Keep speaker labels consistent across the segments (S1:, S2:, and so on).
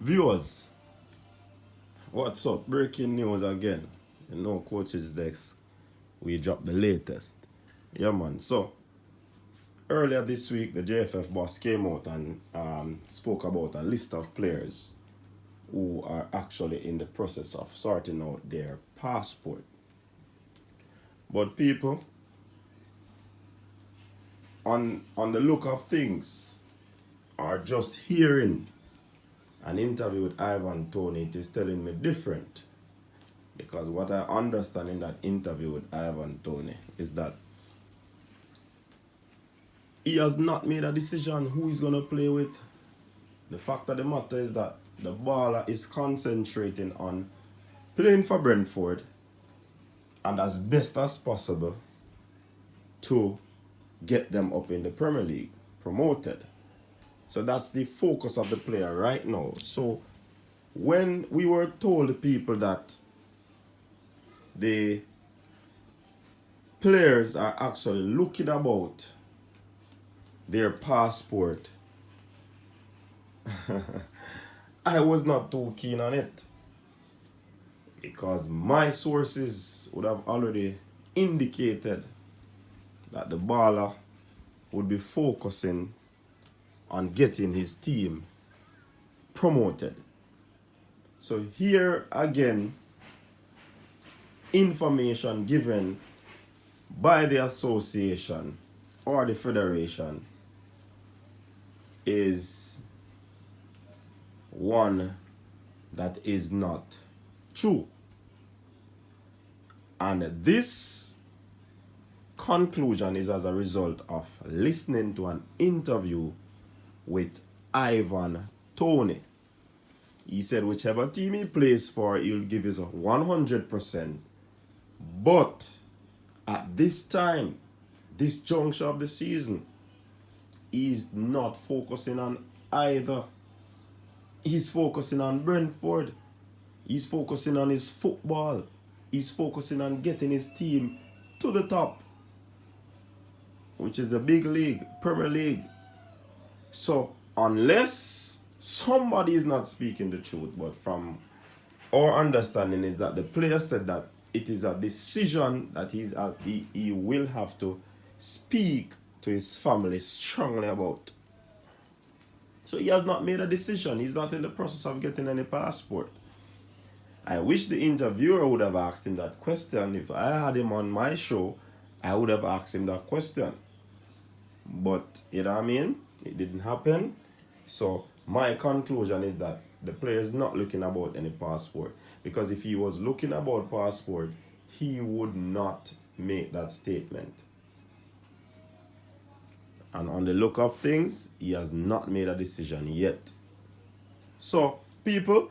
S1: Viewers, what's up? Breaking news again. You know, Coach's Desk, we dropped the latest. Yeah, man. So, earlier this week, the JFF boss came out and spoke about a list of players who are actually in the process of sorting out their passport. But people, on the look of things, are just hearing an interview with Ivan Toney, it is telling me different. Because what I understand in that interview with Ivan Toney is that he has not made a decision who he's going to play with. The fact of the matter is that the baller is concentrating on playing for Brentford and as best as possible to get them up in the Premier League, promoted. So that's the focus of the player right now. So when we were told people that the players are actually looking about their passport, I was not too keen on it. Because my sources would have already indicated that the baller would be focusing on getting his team promoted. So here again, information given by the association or the federation is one that is not true. And this conclusion is as a result of listening to an interview with Ivan Toney. He said whichever team he plays for, he'll give his 100%. But at this time, this juncture of the season, he's not focusing on either. He's focusing on Brentford. He's focusing on his football. He's focusing on getting his team to the top, which is the big league, Premier League. So unless somebody is not speaking the truth, but from our understanding is that the player said that it is a decision that he will have to speak to his family strongly about. So he has not made a decision. He's not in the process of getting any passport. I wish the interviewer would have asked him that question. If I had him on my show, I would have asked him that question. But, you know what I mean? It didn't happen. So, my conclusion is that the player is not looking about any passport. Because if he was looking about passport, he would not make that statement. And on the look of things, he has not made a decision yet. So, people,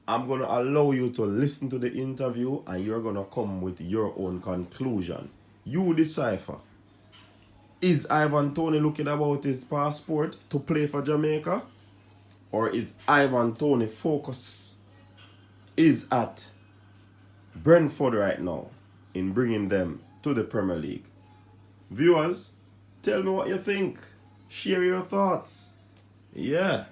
S1: I'm going to allow you to listen to the interview and you're going to come with your own conclusion. You decipher. Is Ivan Toney looking about his passport to play for Jamaica? Or is Ivan Toney focus is at Brentford right now in bringing them to the Premier League? Viewers, tell me what you think. Share your thoughts. Yeah.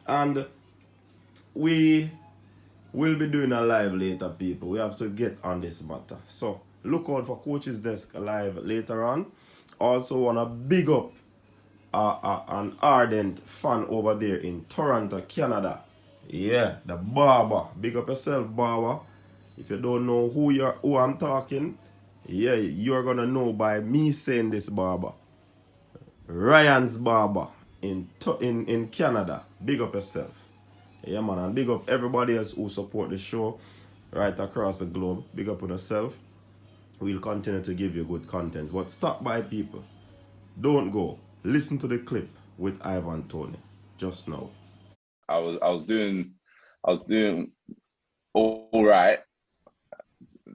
S1: And we will be doing a live later, people. We have to get on this matter. So look out for Coach's Desk live later on. Also want to big up an ardent fan over there in Toronto, Canada. Yeah, the Barber. Big up yourself, Barber. If you don't know who I'm talking, yeah, you're gonna know by me saying this, Barber. Ryan's Barber in Canada. Big up yourself. Yeah, man, and big up everybody else who support the show right across the globe. Big up on yourself. We'll continue to give you good content. But stop by, people. Don't go. Listen to the clip with Ivan Toney just now.
S2: I was doing all right.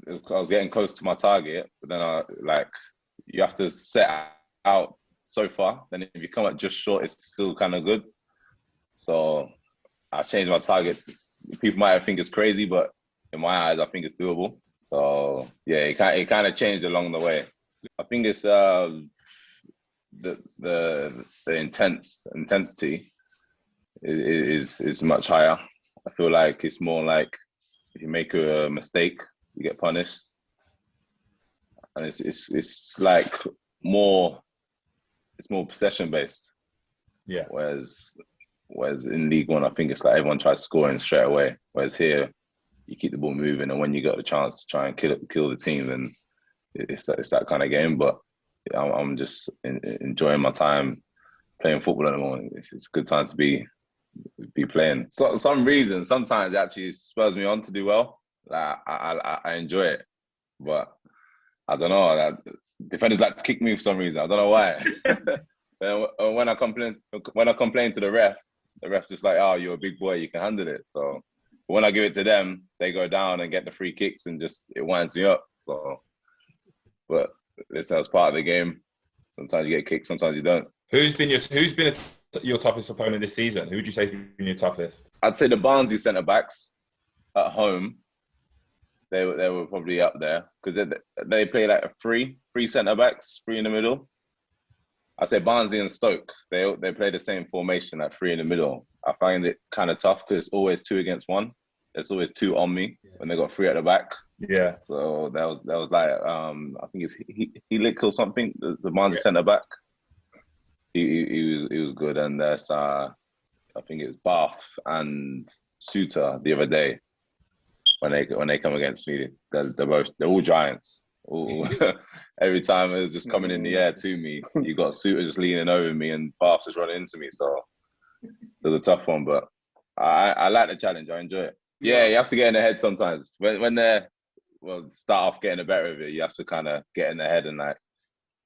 S2: I was getting close to my target, but then you have to set out so far. Then if you come up just short, it's still kind of good. So I changed my targets. People might think it's crazy, but in my eyes, I think it's doable. So yeah, it kind of changed along the way. I think it's the intensity is much higher. I feel like it's more like if you make a mistake, you get punished, and it's like more it's more possession based.
S3: Yeah.
S2: Whereas in League One, I think it's like everyone tries scoring straight away. Whereas here, you keep the ball moving, and when you got the chance to try and kill the team, then it's that kind of game. But I'm just enjoying my time playing football at the moment. It's a good time to be playing. So some reason, sometimes it actually spurs me on to do well. Like I enjoy it, but I don't know. Defenders like to kick me for some reason. I don't know why. When I complain to the ref just like, oh, you're a big boy, you can handle it. So when I give it to them, they go down and get the free kicks, and just it winds me up. So, but that's part of the game. Sometimes you get kicked, sometimes you don't.
S3: Who's been your toughest opponent this season? Who would you say has been your toughest?
S2: I'd say the Barnsley centre backs at home. They were probably up there because they play like three centre backs, three in the middle. I say Barnsley and Stoke. They play the same formation, like three in the middle. I find it kind of tough because it's always 2 against 1. There's always 2 on me when they got 3 at the back.
S3: Yeah.
S2: So that was like I think it's Helik or something. The Barnsley centre back. He was good, and there's I think it was Bath and Suter the other day when they come against me. They're all giants. Every time it was just coming in the air to me, you got Suter just leaning over me and Bath just running into me. So it was a tough one, but I like the challenge. I enjoy it. Yeah, you have to get in the head sometimes. When they're start off getting the better of it, you have to kind of get in the head and like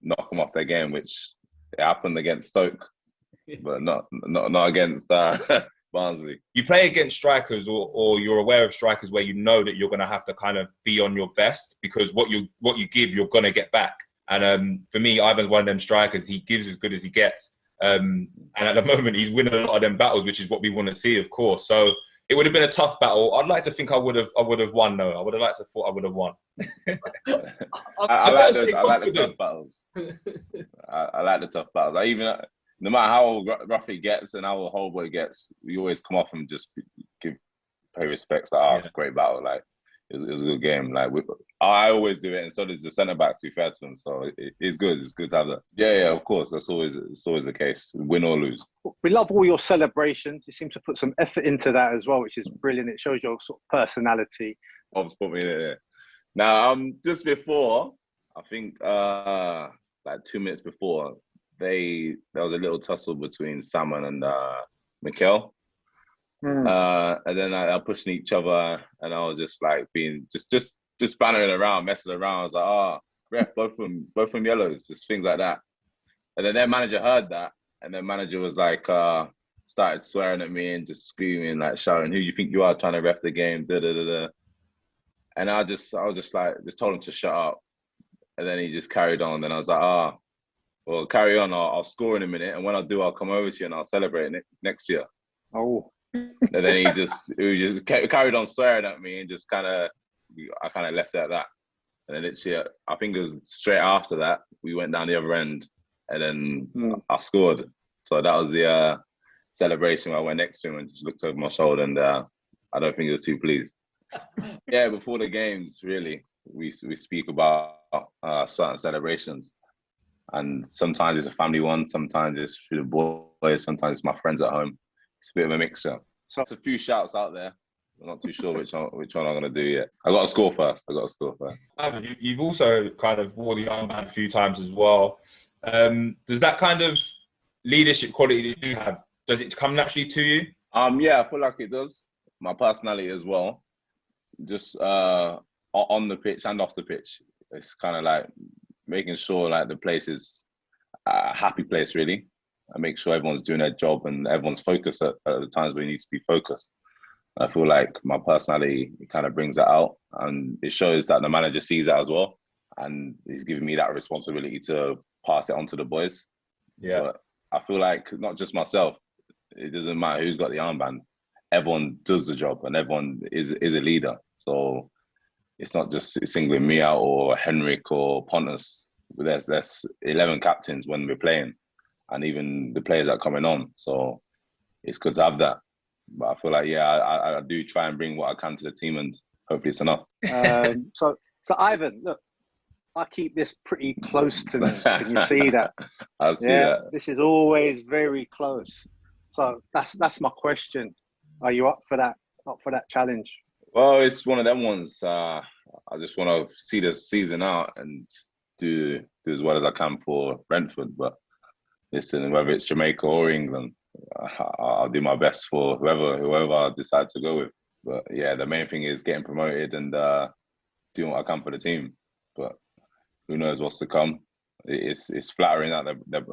S2: knock them off their game, which it happened against Stoke, but not against Barnsley.
S3: You play against strikers, or you're aware of strikers where you know that you're going to have to kind of be on your best, because what you give, you're going to get back. And for me, Ivan's one of them strikers. He gives as good as he gets. And at the moment, he's winning a lot of them battles, which is what we want to see, of course. So it would have been a tough battle. I'd like to think I would have won, though. I would have liked to thought I would have won.
S2: I like the tough battles. I like the tough battles. No matter how rough it gets and how horrible it gets, we always come off and just pay respects. Like, it's a great battle. Like it was a good game. Like I always do it, and so does the centre backs. To be fair to them, so it's good. It's good to have that. Yeah, of course. It's always the case, win or lose.
S4: We love all your celebrations. You seem to put some effort into that as well, which is brilliant. It shows your sort of personality.
S2: Bob's put me in there. Now, just before, I think like 2 minutes before, there was a little tussle between Salmon and Mikel. And then they're pushing each other, and I was just like being just bantering around, messing around. I was like, ref, both of them yellows, just things like that. And then their manager heard that, and their manager was like, started swearing at me and just screaming, like shouting, "Who you think you are, trying to ref the game?" Da da da da. And I was just like, just told him to shut up, and then he just carried on. Then I was like, well, carry on. I'll score in a minute, and when I do, I'll come over to you and I'll celebrate next year.
S4: Oh.
S2: And then he just carried on swearing at me, and just I kind of left it at that. And then literally, I think it was straight after that, we went down the other end, and then I scored. So that was the celebration where I went next to him and just looked over my shoulder, and I don't think he was too pleased. Yeah, before the games, really, we speak about certain celebrations. And sometimes it's a family one, sometimes it's through the boys, sometimes it's my friends at home. It's a bit of a mixture. So it's a few shouts out there. I'm not too sure which one I'm going to do yet. I got to score first.
S3: Ivan, you've also kind of wore the armband a few times as well. Does that kind of leadership quality that you have, does it come naturally to you?
S2: Yeah, I feel like it does. My personality as well. Just on the pitch and off the pitch. It's kind of like making sure like the place is a happy place, really. And make sure everyone's doing their job and everyone's focused at the times where you need to be focused. I feel like my personality kind of brings that out, and it shows that the manager sees that as well, and he's giving me that responsibility to pass it on to the boys.
S3: Yeah,
S2: but I feel like not just myself. It doesn't matter who's got the armband. Everyone does the job, and everyone is a leader. So it's not just singling me out or Henrik or Pontus. There's 11 captains when we're playing, and even the players that are coming on. So it's good to have that. But I feel like, yeah, I do try and bring what I can to the team, and hopefully it's enough.
S4: So Ivan, look, I keep this pretty close to me. Can you see that?
S2: I see that.
S4: This is always very close. So that's my question. Are you up for that? Up for that challenge?
S2: Well, it's one of them ones. I just want to see the season out and do as well as I can for Brentford. But listen, whether it's Jamaica or England, I'll do my best for whoever I decide to go with. But yeah, the main thing is getting promoted and doing what I can for the team. But who knows what's to come? It's flattering that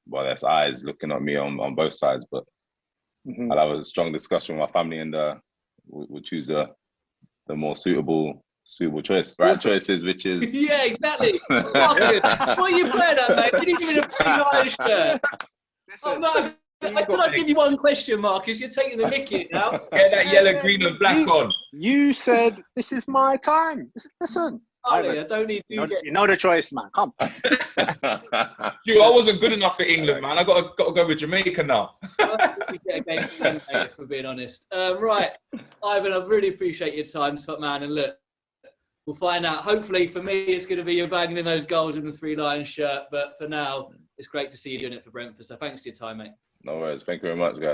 S2: there's eyes looking at me on both sides. But I'll have a strong discussion with my family, and we'll choose the more suitable choice. Right choices, which is
S5: yeah, exactly. Marcus, what are you playing at, mate? You didn't give me the free line shirt. Oh no. I did not give you one question, Marcus. You're taking the mickey now.
S3: Get that yellow, green, and black on.
S4: You said this is my time. Listen.
S5: Ollie, I don't need
S4: you know the choice, man. Come.
S3: Dude, I wasn't good enough for England, man. I got to go with Jamaica now.
S5: For being honest. Right, Ivan, I really appreciate your time, top man. And look, we'll find out. Hopefully, for me, it's going to be you bagging in those goals in the 3 Lions shirt. But for now, it's great to see you doing it for Brentford. So thanks for your time, mate.
S2: No worries. Thank you very much, guys.